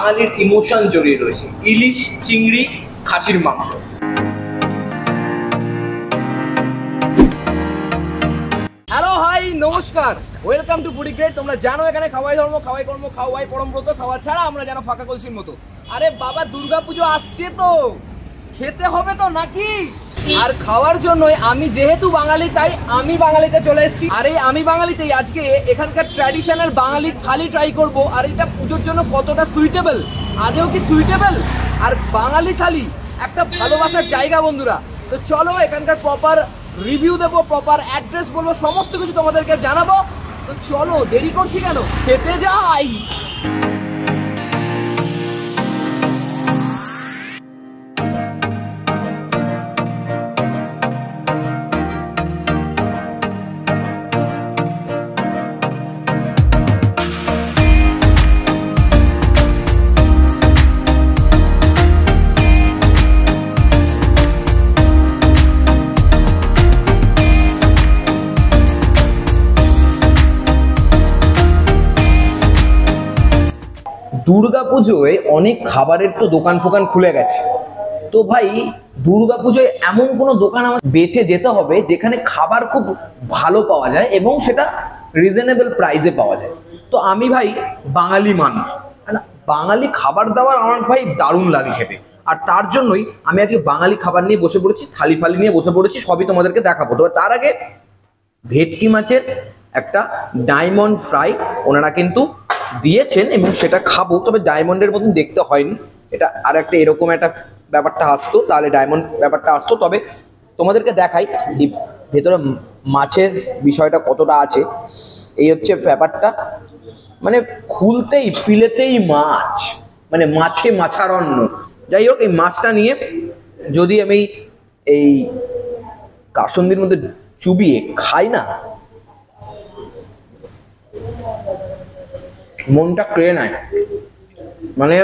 বাঙালির ইমোশন জড়িয়ে রয়েছে, ইলিশ, চিংড়ি, খাসির মাংস। হ্যালো হাই নমস্কার, ওয়েলকাম টু ফুডি গ্রেড। তোমরা জানো এখানে খাওয়াই ধর্ম, খাওয়াই কর্ম, খাওয়াই পরমব্রত, খাওয়া ছাড়া আমরা যেন ফাঁকা কলসির মতো। আরে বাবা, দুর্গাপুজো আসছে তো, খেতে হবে তো নাকি? আর খাওয়ার জন্যই আমি যেহেতু বাঙালি, তাই আমি বাঙালিতে চলে এসেছি। আর এই আমি বাঙালিতেই আজকে এখানকার ট্র্যাডিশনাল বাঙালি থালি ট্রাই করব। আর এটা পুজোর জন্য কতটা সুইটেবল, আদেও কি সুইটেবল? আর বাঙালি থালি একটা ভালোবাসার জায়গা বন্ধুরা। তো চলো এখানকার প্রপার রিভিউ দেবো, প্রপার অ্যাড্রেস বলবো, সমস্ত কিছু তোমাদেরকে জানাবো। তো চলো, দেরি করছি কেন, খেতে যাই। দুর্গাপুজোয় অনেক খাবারের তো দোকান ফোকান খুলে গেছে। তো ভাই, দুর্গাপুজোয় এমন কোনো দোকান আমার বেছে যেতে হবে যেখানে খাবার খুব ভালো পাওয়া যায় এবং সেটা রিজনেবল প্রাইসে পাওয়া যায়। তো আমি ভাই বাঙালি মানুষ, বাঙালি খাবার দাবার আমার ভাই দারুণ লাগে খেতে। আর তার জন্যই আমি আজকে বাঙালি খাবার নিয়ে বসে পড়েছি, থালি ফালি নিয়ে বসে পড়েছি, সবই তোমাদেরকে দেখাবো। তবে তার আগে ভেটকি মাছের একটা ডায়মন্ড ফ্রাই ওনারা কিন্তু দিয়েছেন এবং সেটা খাবো। তবে ডায়মন্ডের মতন দেখতে হয়নি, এটা আর একটা এরকম একটা ব্যাপারটা আসতো, তাহলে ডায়মন্ড ব্যাপারটা আসতো। তবে তোমাদেরকে দেখাই ভেতরে মাছের বিষয়টা কতটা আছে। এই হচ্ছে ব্যাপারটা, মানে খুলতেই পিলেতেই মাছ, মানে মাছে মাছারণ্য। যাই হোক, এই মাছটা নিয়ে যদি আমি এই কাসন্দির মধ্যে চুবিয়ে খাই না, মনটা কেড়ে নেয়। মানে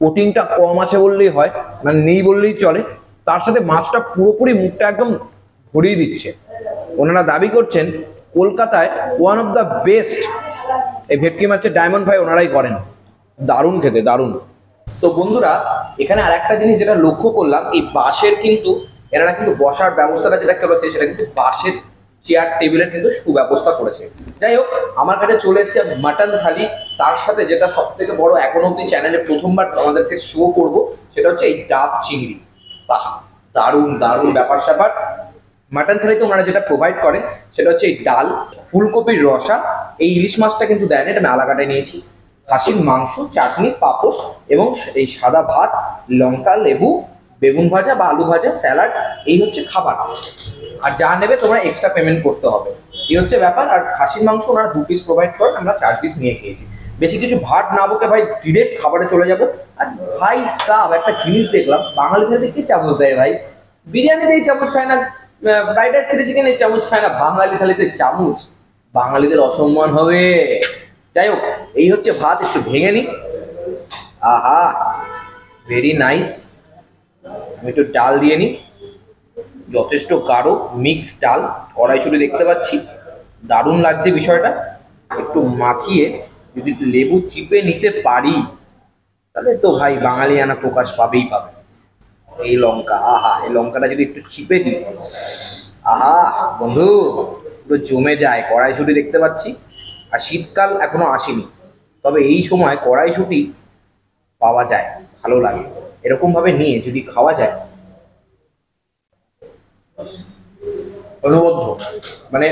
প্রোটিনটা কম আছে বললেই হয়, মানে নেই বললেই চলে। তার সাথে মাছটা পুরোপুরি মুখটা একদম ভরিয়ে দিচ্ছে। ওনারা দাবি করছেন কলকাতায় ওয়ান অফ দ্য বেস্ট এই ভেটকি মাছের ডায়মন্ড ফ্রাই ওনারাই করেন। দারুণ খেতে, দারুণ। তো বন্ধুরা, এখানে আর একটা জিনিস যেটা লক্ষ্য করলাম, এই বাঁশের কিন্তু এনারা কিন্তু বসার ব্যবস্থাটা যেটা করেছে সেটা কিন্তু বাঁশের চেয়ার টেবিলের কিন্তু সুব্যবস্থা করেছে। যাই হোক, আমার কাছে চলে এসেছে মাটন থালি। তার সাথে যেটা সব থেকে বড়, এখন অব্দি চ্যানেলে প্রথমবার আমাদেরকে শো করব, সেটা হচ্ছে এই ডাব চিংড়ি। বাহ, দারুণ দারুণ ব্যাপার স্যাপার। মাটন থালিতে ওনারা যেটা প্রোভাইড করেন সেটা হচ্ছে এই ডাল, ফুলকপির রসা, এই ইলিশ মাছটা কিন্তু দেন, এটা আমি আলাকাটায় নিয়েছি, খাসির মাংস, চাটনি, পাঁপড় এবং এই সাদা ভাত, লঙ্কা, লেবু, বেগুন ভাজা বা আলু ভাজা, স্যালাড। এই হচ্ছে খাবার। আর যা নেবে তোমরা এক্সট্রা পেমেন্ট করতে হবে, এই হচ্ছে ব্যাপার। আর খাসির মাংস ওনারা 2 পিস প্রোভাইড করেন, আমরা 4 পিস নিয়ে খেয়েছি। বেশি কিছু ভাত না বকে ভাই ডিরেক্ট খাবারে চলে যাব। আর ভাই সাব, একটা জিনিস দেখলাম, বাঙালি থালিতে কি চামচ দেয় ভাই? বিরিয়ানিতে এই চামচ খায় না, ফ্রাইড রাইস, চিলি চিকেন এই চামচ খায় না, বাঙালি থালিতে চামচ, বাঙালিদের অসম্মান হবে। যাই হোক, এই হচ্ছে ভাত, একটু ভেঙে নি। আহা, ভেরি নাইস। আমি একটু ডাল দিয়ে নিই, যথেষ্ট গাঢ় মিক্স ডাল, কড়াইশুঁটি দেখতে পাচ্ছি, দারুণ লাগছে বিষয়টা। একটু মাখিয়ে যদি লেবু চিপে নিতে পারি তাহলে তো ভাই বাঙালিয়ানা প্রকাশ পাবেই পাবে। এই লঙ্কা, আহা, এই লঙ্কাটা যদি একটু চিপে দিই, আহা বন্ধু, পুরো জমে যায়। কড়াইশুঁটি দেখতে পাচ্ছি, আর শীতকাল এখনো আসেনি, তবে এই সময় কড়াইশুঁটি পাওয়া যায়, ভালো লাগে। এরকম ভাবে নিয়ে যদি খাওয়া যায়, অনবদ্য, মানে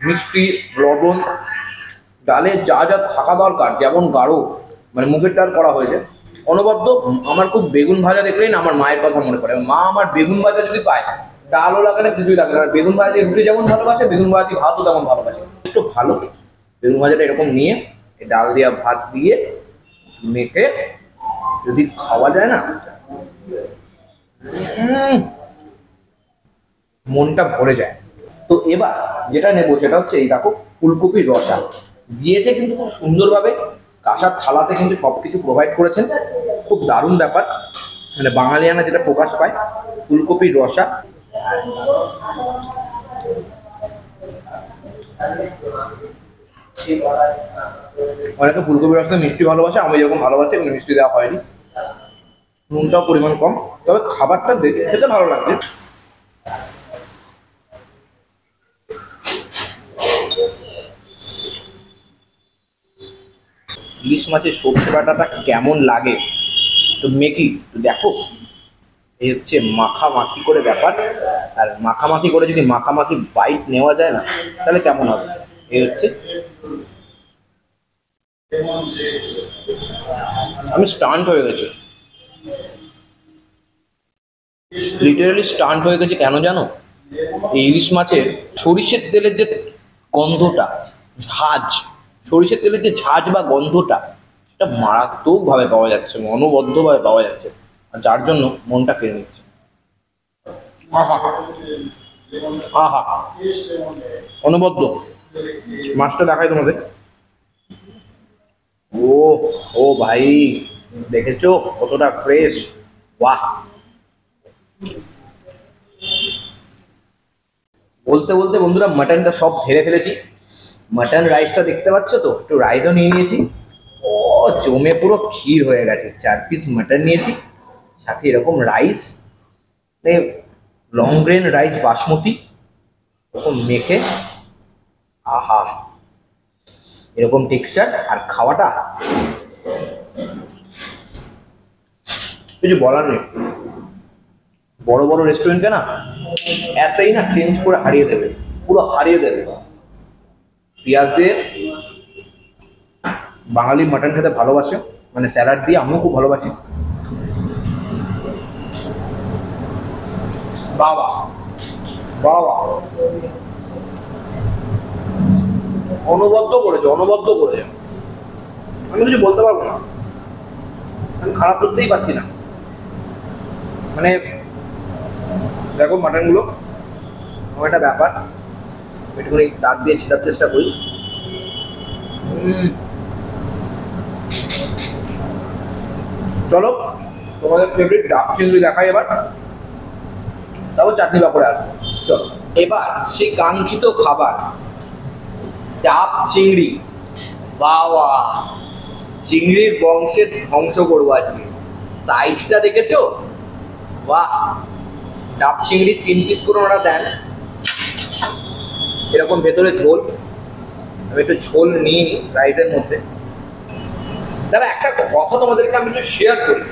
মিষ্টি, লবণ, ডালে যা যা থাকা দরকার, যেমন গাঢ় মানে মুগের ডাল করা হয়েছে, অনবদ্য। আমার খুব বেগুন ভাজা দেখলেই না আমার মায়ের কথা মনে পড়ে। মা আমার বেগুন ভাজা যদি পায়, ডালও লাগে না, কিছুই লাগে না। বেগুন ভাজা রুটি যেমন ভালোবাসে, বেগুন ভাজি ভাতও তেমন ভালোবাসে। একটু ভালো বেগুন ভাজাটা এরকম নিয়ে ডাল দিয়া ভাত দিয়ে মেখে যদি খাওয়া যায় না, মনটা ভরে যায়। তো এবার যেটা নেবো সেটা হচ্ছে এই দেখো, ফুলকপির রসা দিয়েছে কিন্তু খুব সুন্দরভাবে, কাঁসার থালাতে কিন্তু সবকিছু প্রোভাইড করেছেন। খুব দারুণ ব্যাপার, মানে বাঙালিয়ানা যেটা প্রকাশ পায়। ফুলকপির রসা, অনেকে ফুলকপির রসে মিষ্টি ভালোবাসে, আমি যেরকম ভালোবাসি এমনি মিষ্টি দেওয়া হয়নি, নুনটাও পরিমাণ কম, তবে খাবারটা দেখে খেতে ভালো লাগছে। ইলিশ মাছের সর্ষে বাটাটা কেমন লাগে তো মেকি তো দেখো। এই হচ্ছে মাখামাখি করে ব্যাপার, আর মাখামাখি করে যদি মাখামাখি বাইট নেওয়া যায় না তাহলে কেমন হবে। এই হচ্ছে, আমি স্টান্ট হয়ে গেছি, লিটারালি স্টান্ট হয়ে গেছে। কেন জানো? এই ইলিশ মাছের সরিষের তেলের যে গন্ধটা, ঝাঁজ, সরিষের তেলের যে ঝাঁজ বা গন্ধটা, সেটা মারাত্মকভাবে পাওয়া যাচ্ছে, অনবদ্যভাবে পাওয়া যাচ্ছে, আর যার জন্য মনটা কেড়ে নিচ্ছে। আহা আহা, অনবদ্য। মাছটা দেখাই তোমাদের। ও ও ভাই, দেখেছো কতটা ফ্রেশ? বাহ। বলতে বলতে বন্ধুরা মাটনটা সব ঢেলে ফেলেছি। মাটন রাইসটা দেখতে পাচ্ছ তো, একটু রাইসও নিয়ে নিয়েছি। ও জমে পুরো ক্ষীর হয়ে গেছে। 4 পিস মাটন নিয়েছি, সাথে এরকম rice, long grain rice basmati, এরকম মেখে, আহা, এরকম টেক্সচার। আর খাওয়াটা কিছু বলার নেই। বড় বড় রেস্টুরেন্টে না এসেই না চেঞ্জ করে হারিয়ে দেবে, পুরো হারিয়ে দেবে। পেঁয়াজ দিয়ে বাঙালি মাটন খেতে ভালোবাসে, মানে স্যালাড দিয়ে, আমিও খুব ভালোবাসি। বাবা বাবা, অনবদ্য করেছে, অনবদ্য করেছে। আমি কিছু বলতে পারবো না, আমি খারাপ করতেই পারছি না। মানে দেখো মাটনগুলো, আমার একটা ব্যাপার, একটুখানি দাঁত দিয়ে ছিটার চেষ্টা করি। চলো তোমাদের ফেভারিট ডাব চিংড়ি দেখাই এবার, তারপর চাটনি পাপড়ে আসবো। চলো এবার সেই কাঙ্ক্ষিত খাবার ডাব চিংড়ি। বাবা, চিংড়ির বংশের ধ্বংস করবো আজকে। সাইজটা দেখেছো? বাহ। ডাব চিংড়ি 3 পিস করে ওরা দেন, এরকম ভেতরে ঝোল। আমি একটু ঝোল নিয়ে নিই রাইসের মধ্যে। তবে একটা কথা তোমাদেরকে আমি একটু শেয়ার করি,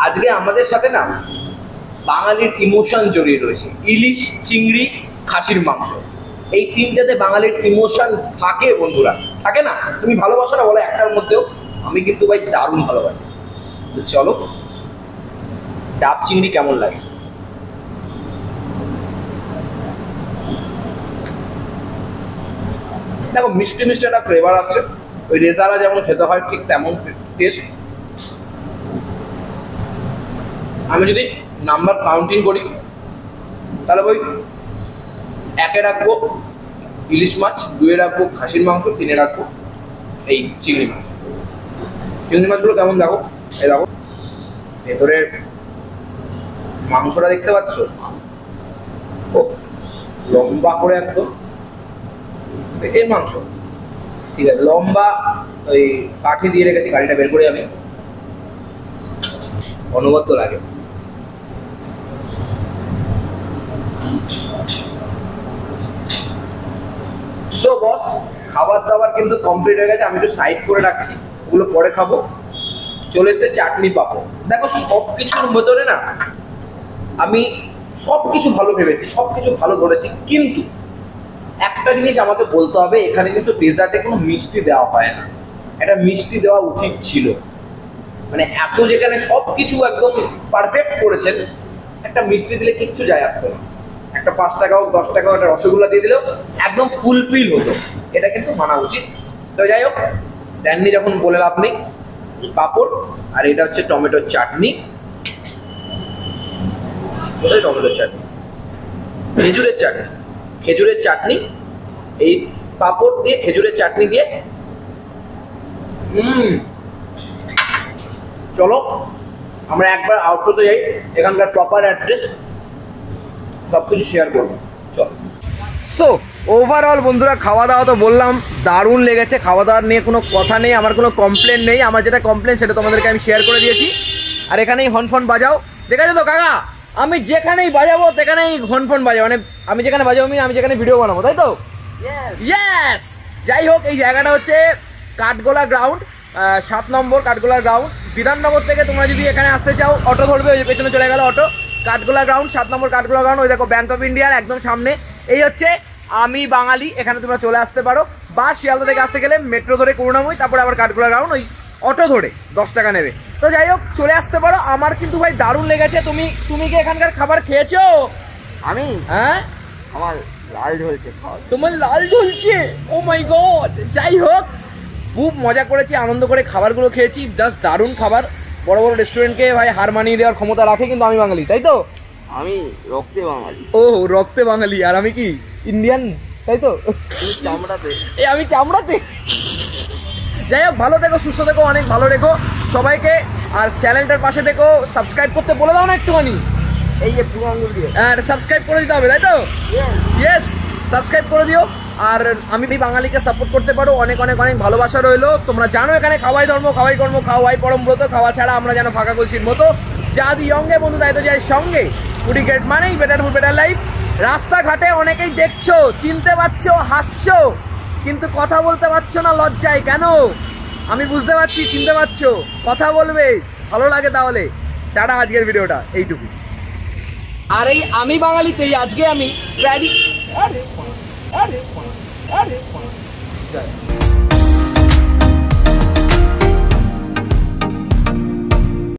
আজকে আমাদের সাথে না বাঙালির ইমোশন জড়িয়ে রয়েছে। ইলিশ, চিংড়ি, খাসির মাংস, এই তিনটাতে বাঙালির ইমোশন থাকে বন্ধুরা, থাকে না? তুমি ভালোবাসো না বলো একটার মধ্যেও? আমি কিন্তু ভাই দারুণ ভালোবাসি। তো চলো ডাব চিংড়ি কেমন লাগে। দেখো মিষ্টি মিষ্টি একটা ফ্লেভার আছে, ওই রেজালা যেমন খেতে হয় ঠিক তেমন টেস্ট। আমি যদি নাম্বার কাউন্টিং করি তাহলে ওই 1-এ রাখবো ইলিশ মাছ, 2-এ রাখবো খাসির মাংস, 3-এ রাখবো এই চিংড়ি মাছ। চিংড়ি মাছগুলো কেমন দেখো, এই দেখো ভেতরের মাংসটা দেখতে পাচ্ছ, ও লম্বা করে একদম এই মাংস, ঠিক আছে, লম্বা ওই কাঠি দিয়ে রেখেছি, কাঠিটা বের করে আমি, অনবদ্য লাগে। সো বস, খাবার দাবার কিন্তু কমপ্লিট হয়ে গেছে, আমি একটু সাইড করে রাখছি, ওগুলো পরে খাবো। চলে এসছে চাটনি পাপড়। দেখো সব কিছুর ভেতরে না আমি সব কিছু ভালো ভেবেছি, সব কিছু ভালো ধরেছি, কিন্তু একটা জিনিস আমাকে বলতে হবে, এখানে কিন্তু ডেজার্টে কোনো মিষ্টি দেওয়া হয় না। একটা মিষ্টি দেওয়া উচিত ছিল, মানে এত যেখানে সব কিছু একদম পারফেক্ট করেছেন, একটা মিষ্টি দিলে কিচ্ছু যায় আসতো না। একটা 5 টাকা হোক 10 টাকা একটা রসগোল্লা দিয়ে দিলেও একদম ফুলফিল হতো, এটা কিন্তু মানা উচিত। তো যাই হোক, দেননি যখন বলে লাভ নেই। পাঁপড়, আর এটা হচ্ছে টমেটোর চাটনি, ওটাই টমেটোর চাটনি, খেজুরের চাটনি, খেজুরের চাটনি, এই পাঁপড় দিয়ে খেজুরের চাটনি দিয়ে। চলো আমরা একবার আউটডোরে যাই, এখানকার প্রপার অ্যাড্রেস সব কিছু শেয়ার করবো। চলো। সো ওভারঅল বন্ধুরা খাওয়া দাওয়া তো বললাম দারুণ লেগেছে, খাওয়া দাওয়ার নিয়ে কোনো কথা নেই, আমার কোনো কমপ্লেন নেই। আমার যেটা কমপ্লেন সেটা তোমাদেরকে আমি শেয়ার করে দিয়েছি। আর এখানেই হনফন বাজাও, দেখেছো তো কাকা, আমি যেখানেই বাজাবো সেখানেই হনফন বাজাবো, মানে আমি যেখানে বাজাবো আমি যেখানে ভিডিও বানাবো, তাই তো? ইয়েস। যাই হোক, এই জায়গাটা হচ্ছে কাঠগোলা গ্রাউন্ড, 7 নম্বর কাঠগোলা গ্রাউন্ড। বিধাননগর থেকে তোমরা যদি এখানে আসতে চাও অটো ধরবে, ওই পেছনে চলে গেল অটো। কাঠগোলা গ্রাউন্ড, 7 নম্বর কাঠগোলা গ্রাউন্ড, ওই দেখো ব্যাংক অফ ইন্ডিয়ার একদম সামনে। এই হচ্ছে আমি বাঙালি, এখানে তোমরা চলে আসতে পারো, বা শিয়ালদা থেকে আসতে গেলে মেট্রো ধরে করুণাময়ী, তারপরে আবার কাঠগোলা গ্রাউন্ড, ওই অটো ধরে 10 টাকা নেবে। তো যাই হোক, চলে আসতে পারো। আমার কিন্তু ভাই দারুণ লেগেছে। তুমি কি এখানকার খাবার খেয়েছো? আমি হ্যাঁ, আমার লাল ঝলছে। তোমার লাল ঝুলছে? ও মাই গড। যাই হোক, খুব মজা করেছি, আনন্দ করে খাবারগুলো খেয়েছি, জাস্ট দারুণ খাবার। বড় বড় রেস্টুরেন্টকে ভাই হার মানিয়ে দেওয়ার ক্ষমতা রাখে কিন্তু আমি বাঙালি, তাই তো? আমি রক্তে বাঙালি। ও রক্তে বাঙালি, আর আমি কি ইন্ডিয়ান, তাই তো? চামড়াতে। আমি চামড়াতে। যাই হোক, ভালো থেকো, সুস্থ থেকো, অনেক ভালো রেখো সবাইকে। আর চ্যানেলটার পাশে থেকো, সাবস্ক্রাইব করতে বলে দাও না একটুখানি। এই যে পুরো আঙুল দিয়ে সাবস্ক্রাইব করে দিতে হবে, তাই তো? ইয়েস, সাবস্ক্রাইব করে দিও। আর আমি বাঙালিকে সাপোর্ট করতে পারো, অনেক অনেক অনেক ভালোবাসা রইলো। তোমরা জানো এখানে খাওয়াই ধর্ম, খাওয়াই কর্ম, খাওয়াই পরম ব্রত, খাওয়া ছাড়া আমরা যেন ফাঁকা কলসির মতো। যা দি ইয়ঙ্গে বন্ধু, তাই তো যাই সঙ্গে। ফুডি গ্রেট মানেই বেটার ফুড বেটার লাইফ। রাস্তাঘাটে অনেকেই দেখছো, চিনতে পারছো, হাসছো, কিন্তু কথা বলতে পারছো না লজ্জায়, কেন? আমি বুঝতে পারছি, চিনতে পারছো, কথা বলবে, ভালো লাগে তাহলে। টাটা, আজকের ভিডিওটা এইটুকু। আর এই আমি বাঙালিতেই আজকে আমি